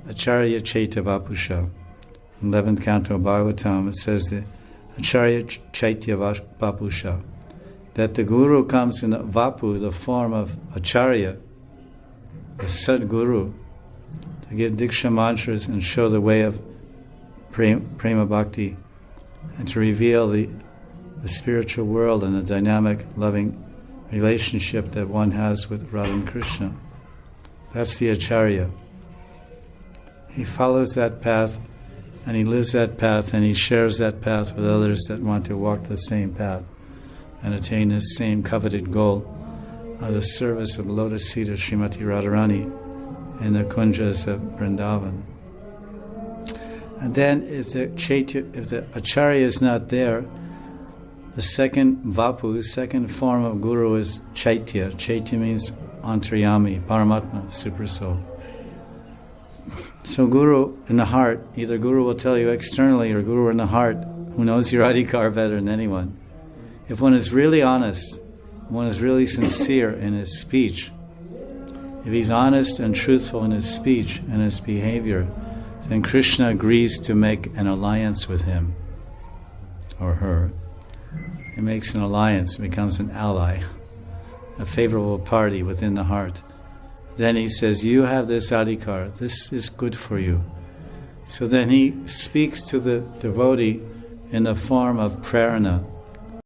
Acharya Chaitya Vapusha. In 11th canto of Bhagavatam, it says the Acharya Chaitya Vapusha, that the Guru comes in Vapu, the form of Acharya, the Sadguru, to give Diksha mantras and show the way of Prema Bhakti, and to reveal the spiritual world and the dynamic, loving relationship that one has with Radha and Krishna. That's the Acharya. He follows that path, and he lives that path, and he shares that path with others that want to walk the same path and attain this same coveted goal of the service of the lotus feet of Srimati Radharani in the kunjas of Vrindavan. And then if the Acharya is not there, the second Vapu, second form of Guru is Chaitya. Chaitya means Antaryami, Paramatma, Super Soul. So Guru in the heart, either Guru will tell you externally or Guru in the heart, who knows your adhikar better than anyone. If one is really honest, one is really sincere in his speech, if he's honest and truthful in his speech and his behavior, then Krishna agrees to make an alliance with him or her. He makes an alliance, becomes an ally, a favorable party within the heart. Then he says, you have this adhikar, this is good for you. So then he speaks to the devotee in the form of prarana,